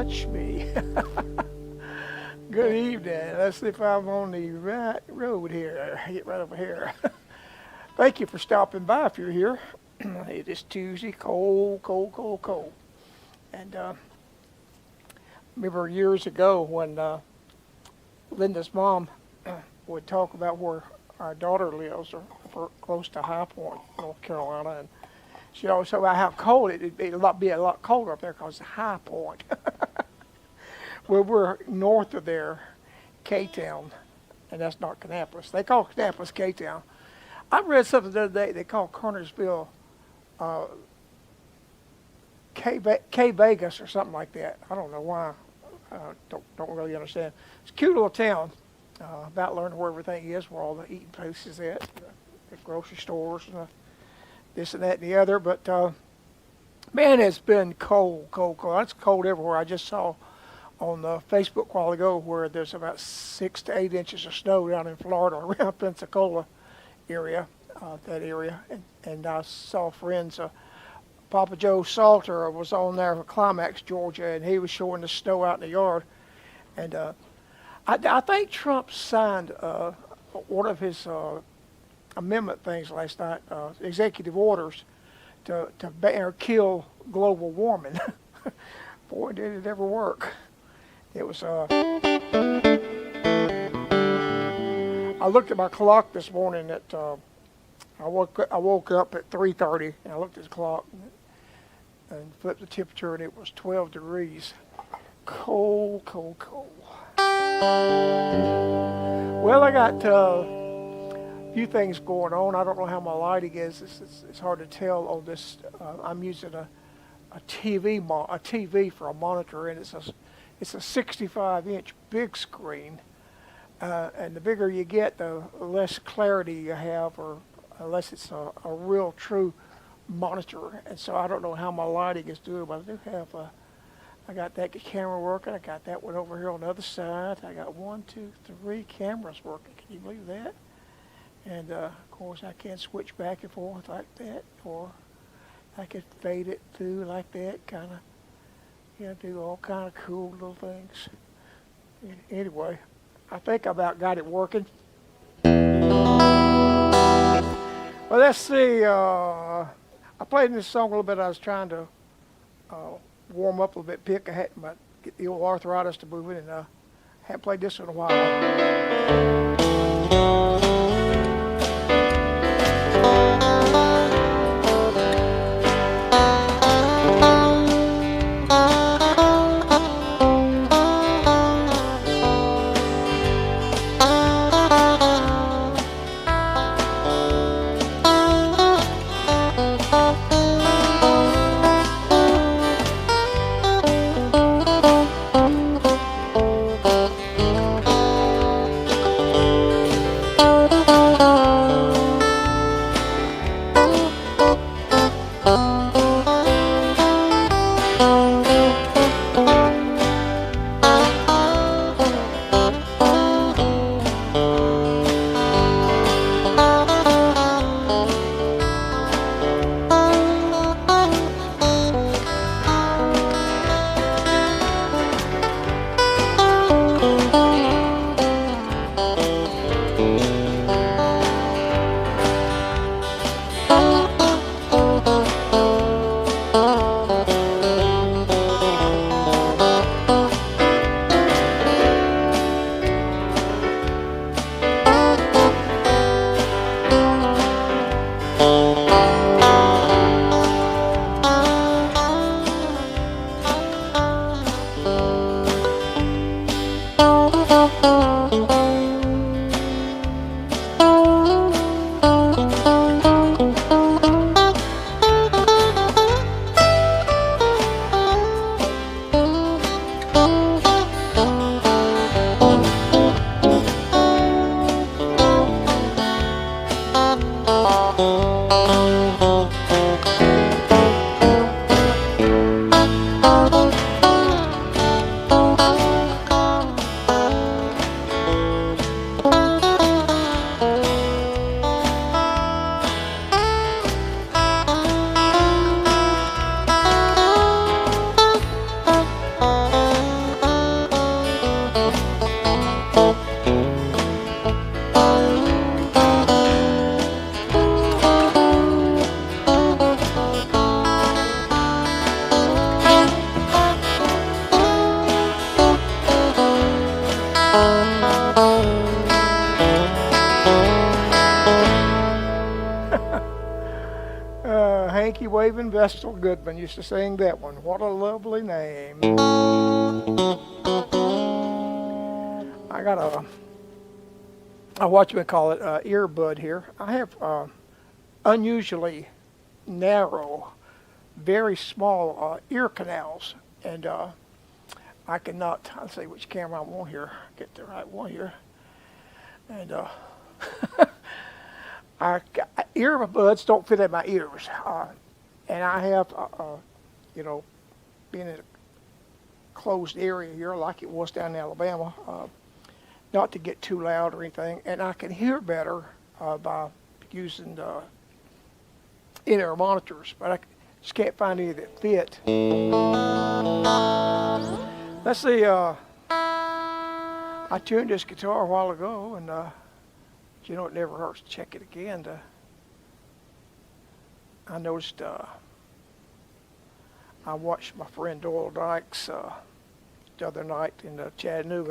touch me. Good evening. Let's see if I'm on the right road here. Get right over here. Thank you for stopping by if you're here. It is Tuesday, cold, cold, cold, cold. And remember years ago when Linda's mom would talk about where our daughter lives, or close to High Point, North Carolina, and she always talked about how cold it'd be a lot colder up there because it's High Point. Well, we're north of there, K-Town, and that's not Kannapolis. They call Kannapolis K-Town. I read something the other day. They call Kernersville K Vegas or something like that. I don't know why. Don't really understand. It's a cute little town. About learning where everything is, where all the eating places at, the grocery stores, and this and that and the other. But man, it's been cold, cold, cold. It's cold everywhere. I just saw on Facebook a while ago where there's about 6 to 8 inches of snow down in Florida, around Pensacola area, that area. And I saw friends. Papa Joe Salter was on there for Climax, Georgia, and he was showing the snow out in the yard. And I think Trump signed one of his amendment things last night, executive orders to ban or kill global warming. Boy, did it ever work. It was. I looked at my clock this morning. I woke up at 3:30, and I looked at the clock and flipped the temperature, and it was 12 degrees. Cold, cold, cold. Well, I got a few things going on. I don't know how my lighting is. It's hard to tell on this. I'm using a TV for a monitor, and it's a 65-inch big screen. And the bigger you get, the less clarity you have, or unless it's a real true monitor. And so I don't know how my lighting is doing, but I do have I got that camera working. I got that one over here on the other side. I got 1, 2, 3 cameras working. Can you believe that? And of course, I can switch back and forth like that, or I could fade it through like that, kind of, do all kind of cool little things. Anyway, I think I about got it working. Well, let's see. I played this song a little bit. I was trying to warm up a little bit, get the old arthritis to move it, and I haven't played this in a while. waving Vestal Goodman used to sing that one. What a lovely name. I got a whatchamacallit, earbud here. I have unusually narrow, very small ear canals, and I cannot, let's see which camera I want here, get the right one here, and earbuds don't fit in my ears, and I have, you know, being in a closed area here like it was down in Alabama, not to get too loud or anything, and I can hear better by using in-ear monitors, but I just can't find any that fit. Let's see, I tuned this guitar a while ago, and you know, it never hurts to check it again. I noticed, I watched my friend Doyle Dykes the other night in Chattanooga.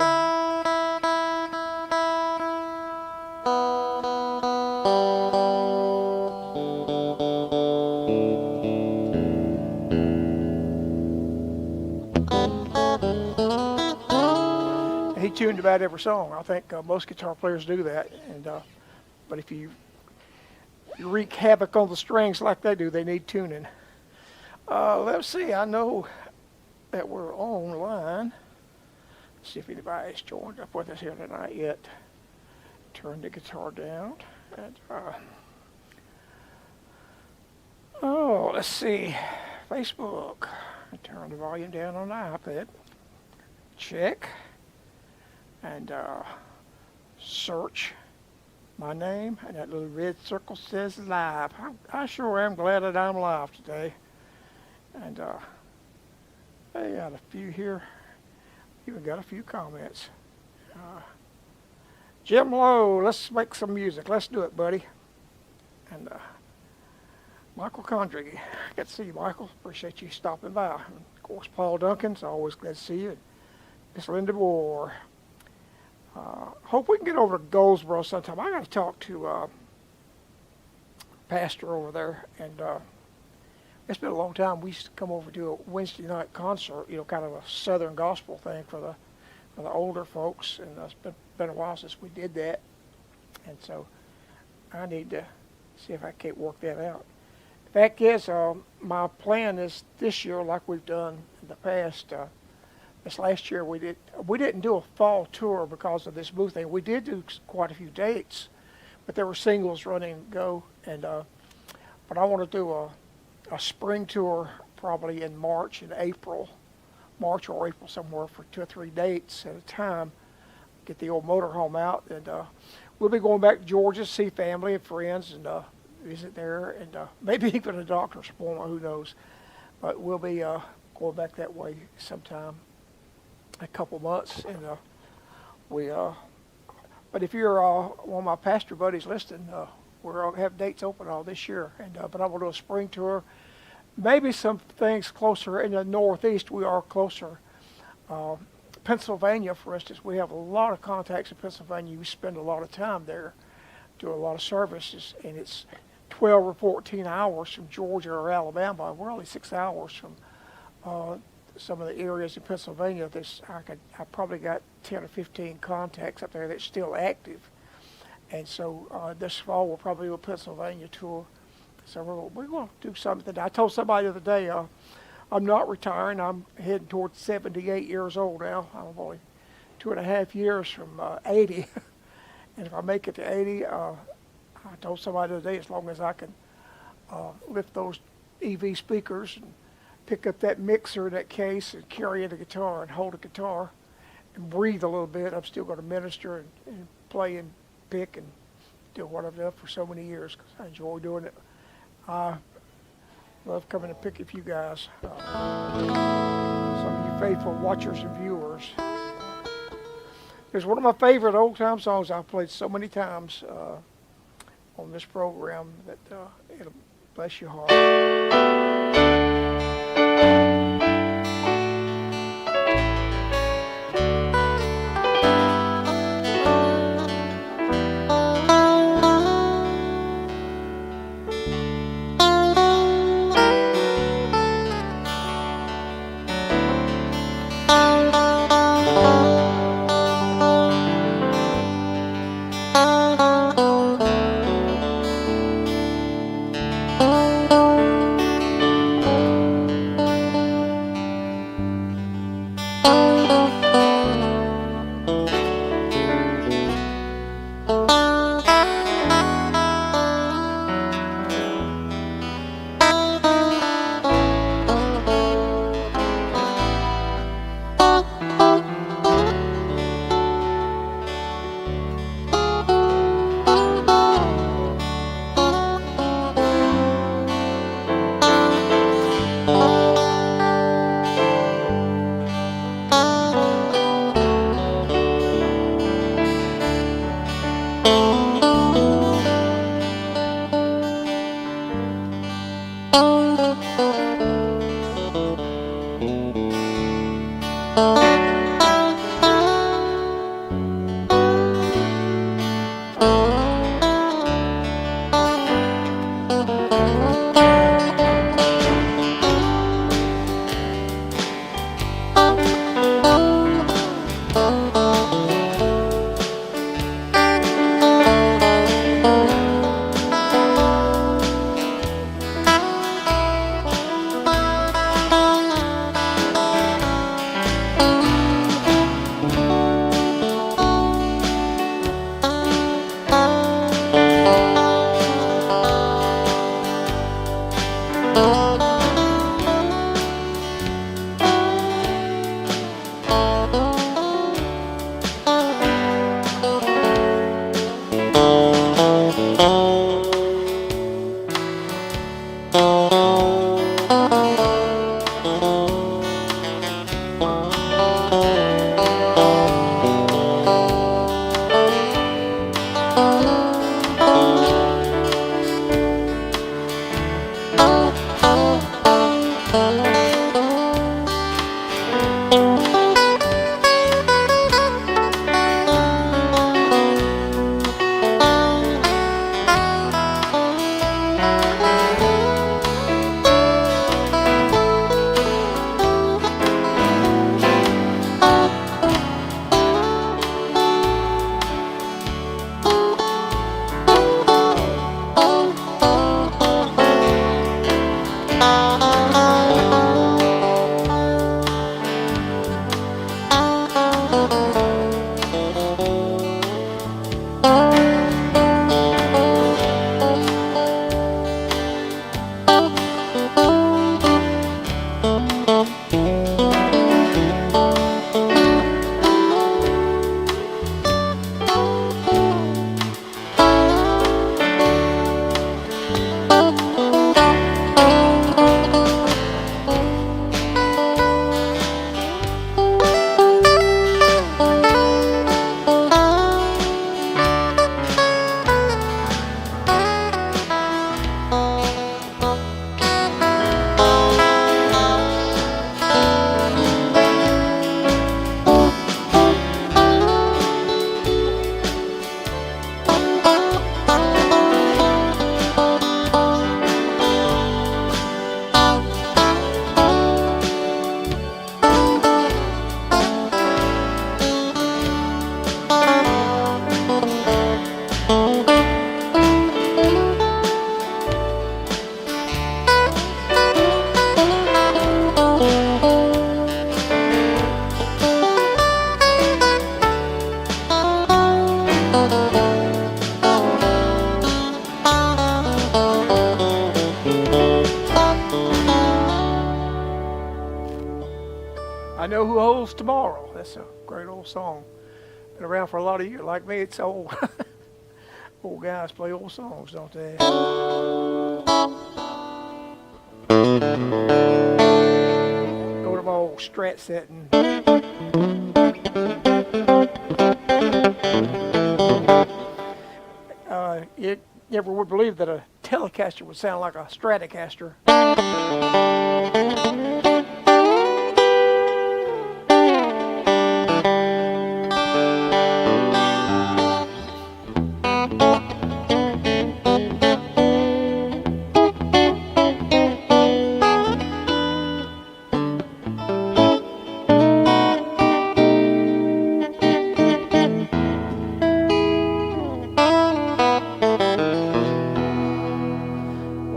He tuned about every song. I think most guitar players do that. And but if you wreak havoc on the strings like they do, they need tuning. Let's see. I know that we're online. Let's see if anybody's joined up with us here tonight yet. Turn the guitar down. And, oh, let's see. Facebook. Turn the volume down on the iPad. Check. And search my name, and that little red circle says live. I sure am glad that I'm live today. And I got a few here. Even got a few comments. Jim Lowe, let's make some music. Let's do it, buddy. And Michael Condry, good to see you, Michael. Appreciate you stopping by. And of course, Paul Duncan's always glad to see you. Miss Linda Moore. Hope we can get over to Goldsboro sometime. I got to talk to pastor over there, and it's been a long time. We used to come over to a Wednesday night concert, you know, kind of a Southern gospel thing for the older folks, and it's been a while since we did that, and so I need to see if I can't work that out. The fact is, my plan is this year, like we've done in the past. This last year we didn't do a fall tour because of this booth thing. We did do quite a few dates, but there were singles running and go. And but I want to do a spring tour probably in March or April somewhere for 2 or 3 dates at a time. Get the old motorhome out, and we'll be going back to Georgia to see family and friends and visit there, and maybe even a doctor's appointment. Who knows? But we'll be going back that way sometime. A couple months, and but if you're one of my pastor buddies listening, we're have dates open all this year, and but I will do a spring tour, maybe some things closer in the Northeast. We are closer, Pennsylvania, for instance. We have a lot of contacts in Pennsylvania. We spend a lot of time there, do a lot of services, and it's 12 or 14 hours from Georgia or Alabama. We're only 6 hours from some of the areas in Pennsylvania. I probably got 10 or 15 contacts up there that's still active, and so this fall we'll probably do a Pennsylvania tour. So we're going to do something. I told somebody the other day, I'm not retiring. I'm heading towards 78 years old now. I'm only 2.5 years from 80, and if I make it to 80, I told somebody the other day, as long as I can lift those EV speakers and pick up that mixer in that case and carry the guitar and hold a guitar and breathe a little bit, I'm still going to minister and play and pick and do what I've done for so many years, because I enjoy doing it. I love coming and pick with you guys, some of you faithful watchers and viewers. There's one of my favorite old-time songs I've played so many times on this program that it'll bless your heart. I Know Who Holds Tomorrow. That's a great old song. Been around for a lot of years. Like me, it's old. Old guys play old songs, don't they? Go to my old Strat setting. You never would believe that a Telecaster would sound like a Stratocaster.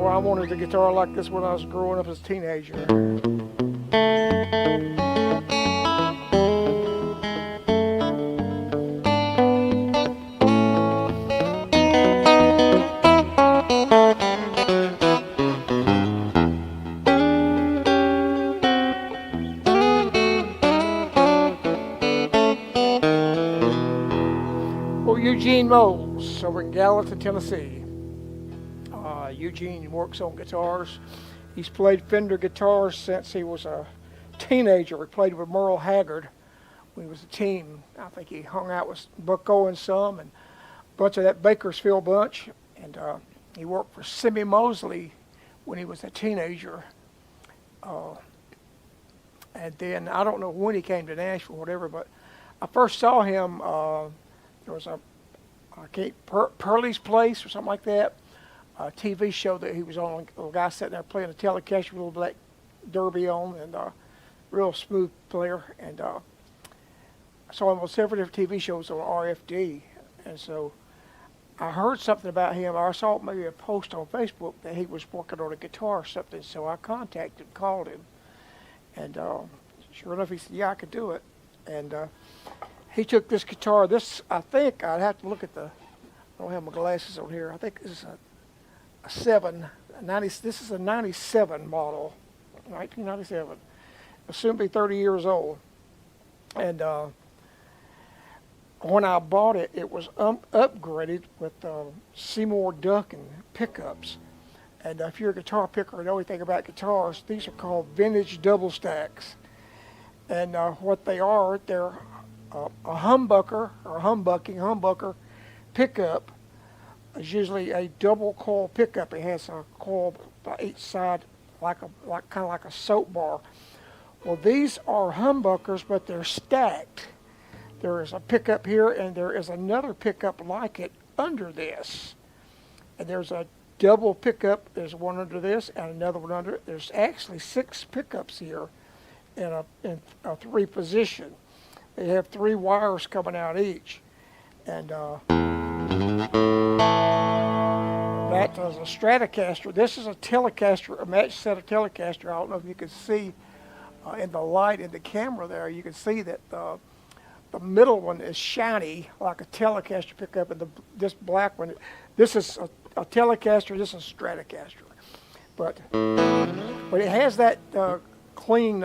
I wanted a guitar like this when I was growing up as a teenager. Eugene Moles over in Gallatin, Tennessee. Eugene works on guitars. He's played Fender guitars since he was a teenager. He played with Merle Haggard when he was a teen. I think he hung out with Buck Owens some and a bunch of that Bakersfield bunch. And he worked for Simi Mosley when he was a teenager. And then I don't know when he came to Nashville or whatever, but I first saw him, there was Pearlie's Place or something like that, a TV show that he was on. A guy sitting there playing a Telecaster with a little black derby on, and real smooth player. And I saw him on several different TV shows on RFD. And so I heard something about him. I saw maybe a post on Facebook that he was working on a guitar or something. So I contacted him, called him, and sure enough, he said, yeah, I could do it. And he took this guitar. This, I think, I'd have to look at the, I don't have my glasses on here. I think this is a 90, this is a 97 model, 1997. It'll soon be 30 years old. And when I bought it, it was upgraded with Seymour Duncan pickups. And if you're a guitar picker and know anything about guitars, these are called vintage double stacks. And what they are, they're a humbucker or humbucker pickup. Is usually a double coil pickup. It has a coil by each side, kind of like a soap bar. Well, these are humbuckers, but they're stacked. There is a pickup here, and there is another pickup like it under this. And there's a double pickup. There's one under this, and another one under it. There's actually 6 pickups here in a 3 position. They have 3 wires coming out each, and that is a Stratocaster. This is a Telecaster, a matched set of Telecaster. I don't know if you can see in the light in the camera there. You can see that the middle one is shiny like a Telecaster pickup, and this black one, this is a Telecaster. This is a Stratocaster, but it has that clean.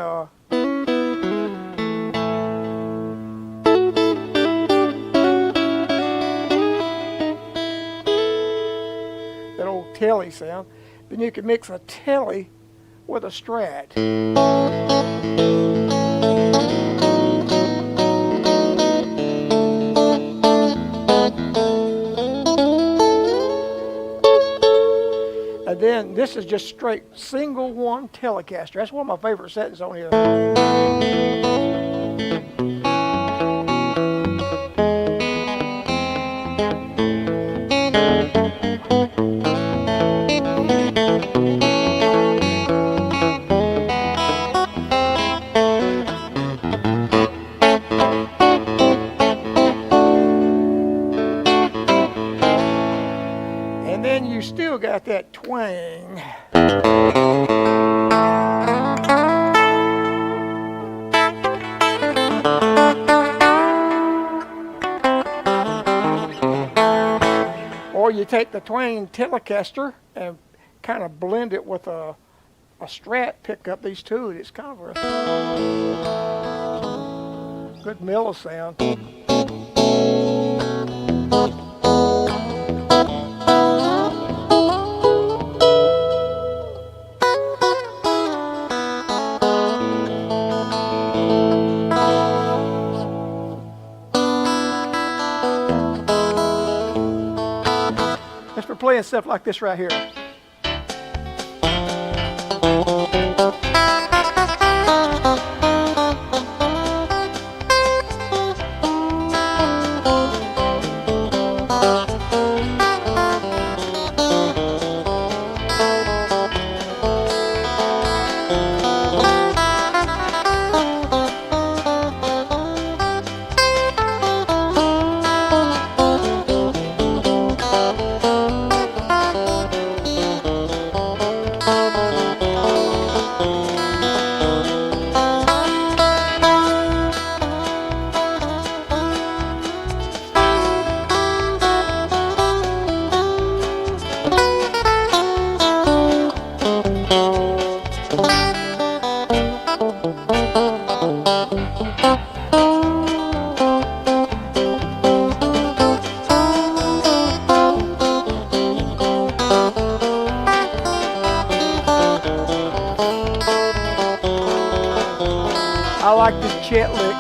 Telly sound. Then you can mix a Telly with a Strat. And then this is just straight single one Telecaster. That's one of my favorite settings on here. Got that twang. Or you take the twang Telecaster and kind of blend it with a Strat pickup, these two, and it's kind of a good mellow sound. For playing stuff like this right here. I like this Chet lick.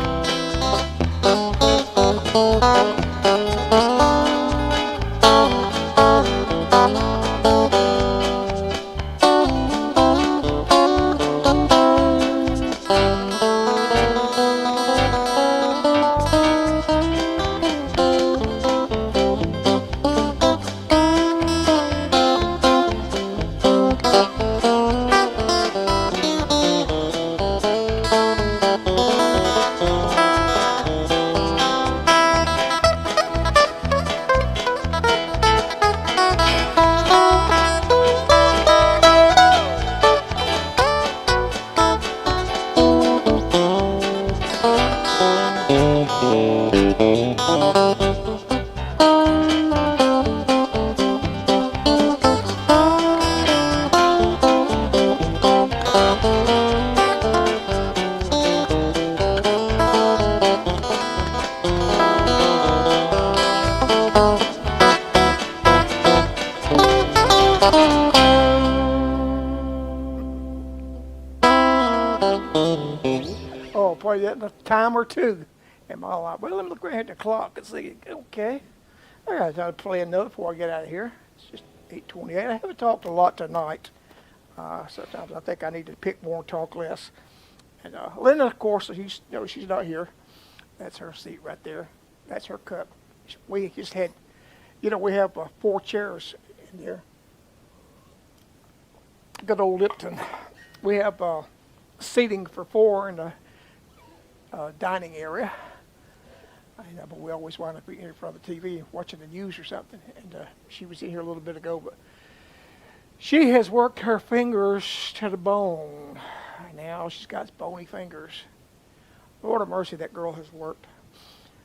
Oh, play that in a time or two. Am I like, well, let me look right at the clock and see. Okay. I got to play another before I get out of here. It's just 8:28. I haven't talked a lot tonight. Sometimes I think I need to pick more and talk less. And Linda, of course, she's not here. That's her seat right there. That's her cup. We just had, we have 4 chairs in there. Good old Lipton. We have seating for 4 in the dining area. But we always wind up in front of the TV watching the news or something. And she was in here a little bit ago, but she has worked her fingers to the bone. Now she's got bony fingers. Lord of mercy, that girl has worked.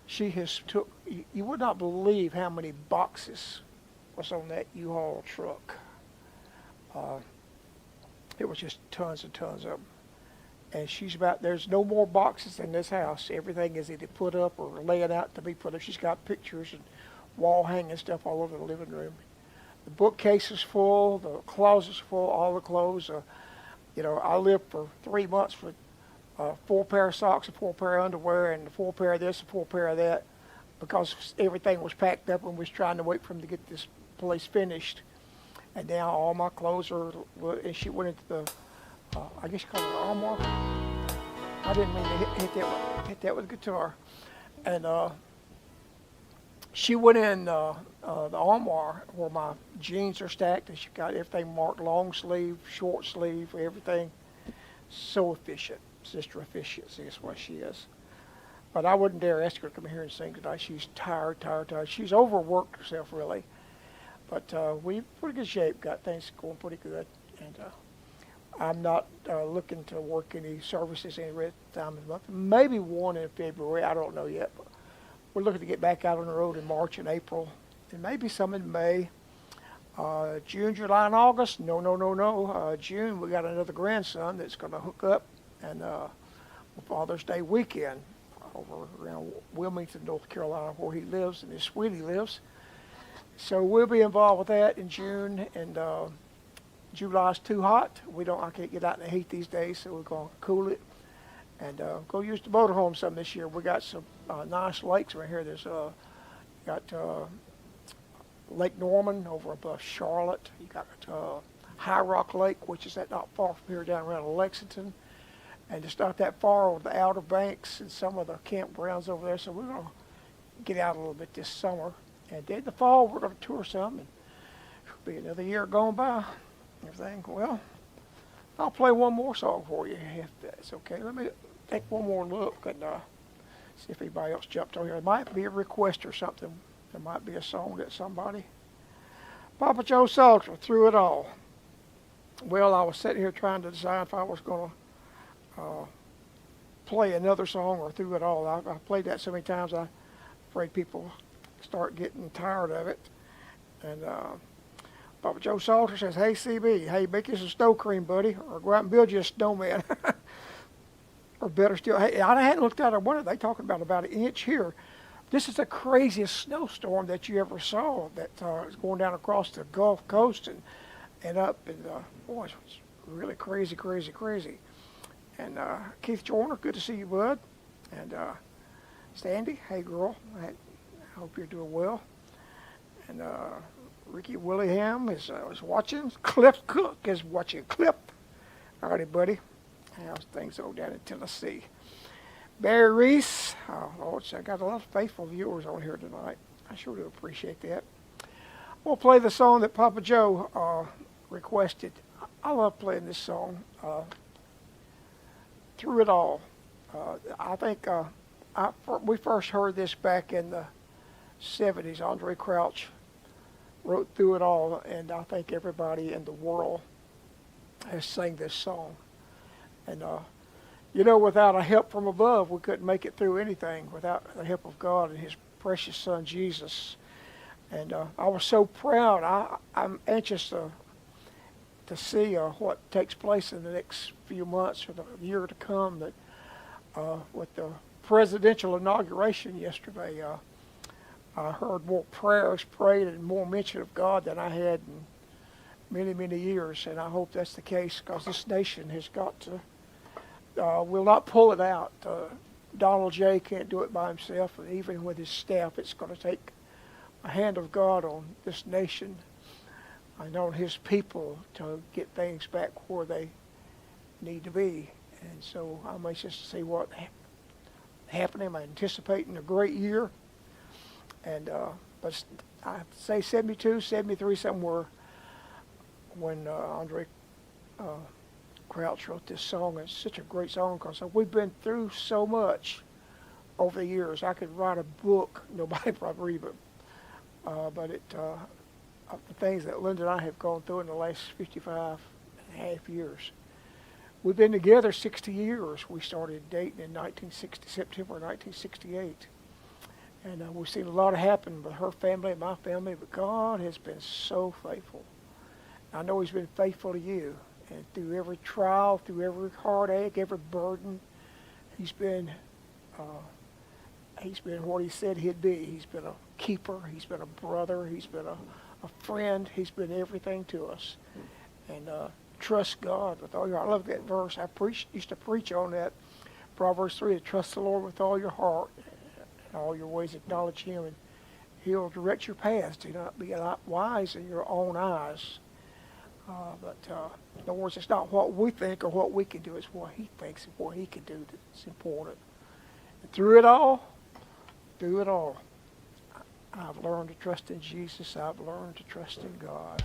She has took, you would not believe how many boxes was on that U-Haul truck. It was just tons and tons of them. And there's no more boxes in this house. Everything is either put up or laying out to be put up. She's got pictures and wall hanging stuff all over the living room. The bookcase is full, the closet's full, all the clothes. I lived for 3 months with 4 pair of socks and 4 pair of underwear and 4 pair of this and 4 pair of that because everything was packed up and we was trying to wait for them to get this place finished. And now all my clothes are, and she went into the, I guess you call it an armoire. I didn't mean to hit that with a guitar. And she went in the armoire where my jeans are stacked, and she got everything marked long sleeve, short sleeve, everything. So efficient. Sister Efficiency is what she is. But I wouldn't dare ask her to come here and sing tonight. She's tired. She's overworked herself, really. But we're in pretty good shape. Got things going pretty good. And I'm not looking to work any services any time of the month. Maybe one in February. I don't know yet. But we're looking to get back out on the road in March and April. And maybe some in May. June, July, and August. No. June, we got another grandson that's going to hook up. And Father's Day weekend over around Wilmington, North Carolina, where he lives and his sweetie lives. So we'll be involved with that in June, and July's too hot. I can't get out in the heat these days, so we're going to cool it and go use the motorhome some this year. We got some nice lakes right here. There's got Lake Norman over above Charlotte. You got High Rock Lake, which is not far from here down around Lexington. And it's not that far over the Outer Banks and some of the campgrounds over there. So we're going to get out a little bit this summer. And in the fall, we're going to tour some. And it'll be another year going by. Everything. Well, I'll play one more song for you if that's okay. Let me take one more look and see if anybody else jumped on here. It might be a request or something. There might be a song that somebody. Papa Joe Salter, Through It All. Well, I was sitting here trying to decide if I was going to play another song or Through It All. I played that so many times, I'm afraid people start getting tired of it. And Papa Joe Salter says, hey, CB, hey, make you some snow cream, buddy, or go out and build you a snowman. Or better still, hey, I hadn't looked out. I wonder, they talking about an inch here. This is the craziest snowstorm that you ever saw that is going down across the Gulf Coast and up. And boy, it's really crazy. And Keith Joyner, good to see you, bud. And Sandy, hey girl, I hope you're doing well. And Ricky Willingham is watching. Cliff Cook is watching. Cliff, alrighty, buddy. How's things over down in Tennessee? Barry Reese, oh Lord, I got a lot of faithful viewers on here tonight. I sure do appreciate that. We'll play the song that Papa Joe requested. I love playing this song. Through It All. I think we first heard this back in the 70s. Andre Crouch wrote Through It All, and I think everybody in the world has sang this song. And, without a help from above, we couldn't make it through anything without the help of God and His precious Son, Jesus. And I was so proud. I'm anxious to see what takes place in the next few months or the year to come. That with the presidential inauguration yesterday, I heard more prayers prayed and more mention of God than I had in many, many years. And I hope that's the case, because this nation has got to, will not pull it out. Donald J. can't do it by himself, and even with his staff, it's going to take a hand of God on this nation and on His people to get things back where they need to be. And so I'm anxious to see what happening. I'm anticipating a great year. And but I say 72, 73 somewhere when Andre Crouch wrote this song. It's such a great song because we've been through so much over the years. I could write a book. Nobody probably read it, but the things that Linda and I have gone through in the last 55 and a half years. We've been together 60 years. We started dating in September 1968. And we've seen a lot happen with her family and my family, but God has been so faithful. I know He's been faithful to you. And through every trial, through every heartache, every burden, He's been what He said He'd be. He's been a keeper. He's been a brother. He's been a friend. He's been everything to us. And trust God with all your heart. I love that verse. I used to preach on that. Proverbs 3, to trust the Lord with all your heart and all your ways, acknowledge Him, and He'll direct your paths. Do not be wise in your own eyes. But in other words, it's not what we think or what we can do. It's what He thinks and what He can do that's important. And through it all, I've learned to trust in Jesus. I've learned to trust in God.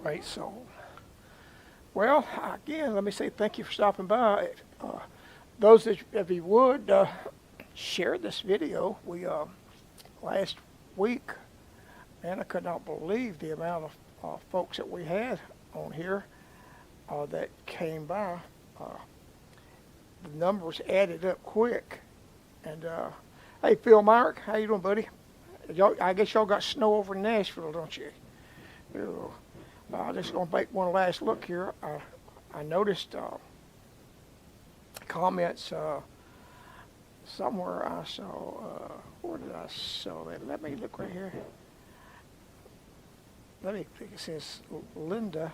Great soul. Well, again, let me say thank you for stopping by. Those if you would share this video. We last week, man, I could not believe the amount of folks that we had on here that came by. The numbers added up quick. And hey, Phil Myrick, how you doing, buddy? I guess y'all got snow over in Nashville, don't you? Just gonna make one last look here. I noticed comments somewhere I saw. Where did I saw that? Let me look right here. Let me think. It says Linda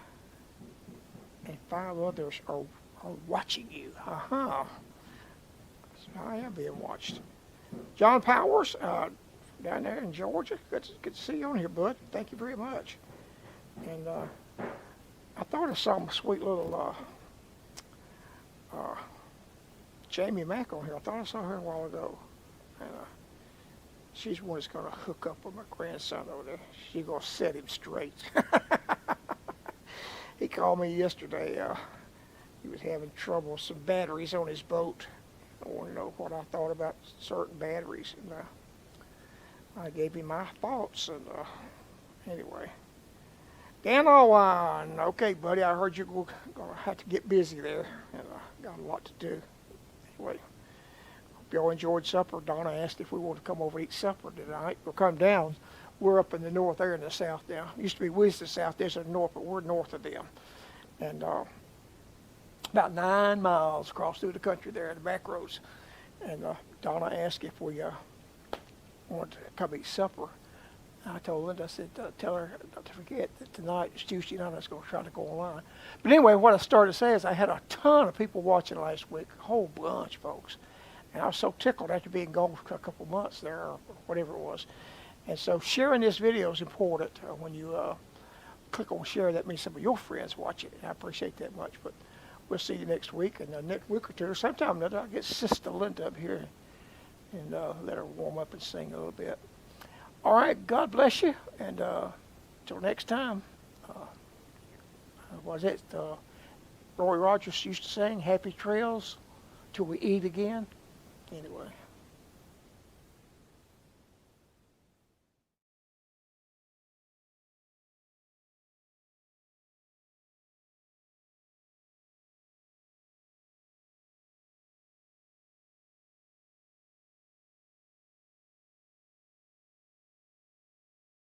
and 5 others are watching you. So I am being watched. John Powers, down there in Georgia. Good to see you on here, bud. Thank you very much. And I thought I saw my sweet little Jamie Mack on here. I thought I saw her a while ago. And she's one that's going to hook up with my grandson over there. She's going to set him straight. He called me yesterday. He was having trouble with some batteries on his boat. I wanted to know what I thought about certain batteries. And I gave him my thoughts. And anyway. Dan Alwine, okay, buddy, I heard you're going to have to get busy there, and got a lot to do. Anyway, hope y'all enjoyed supper. Donna asked if we want to come over and eat supper tonight. We'll come down. We're up in the north, they're in the south now. Used to be we the south, there's the north, but we're north of them. And about 9 miles across through the country there in the back roads. And Donna asked if we wanted to come eat supper. I told Linda, I said, tell her not to forget that tonight is Tuesday night. I was going to try to go online. But anyway, what I started to say is I had a ton of people watching last week, a whole bunch, folks. And I was so tickled after being gone for a couple months there, or whatever it was. And so sharing this video is important. When you click on share, that means some of your friends watch it. And I appreciate that much. But we'll see you next week. And the next week or two, sometime or another, I'll get Sister Linda up here and let her warm up and sing a little bit. All right, God bless you, and until next time, what is it? Roy Rogers used to sing, happy trails till we eat again. Anyway.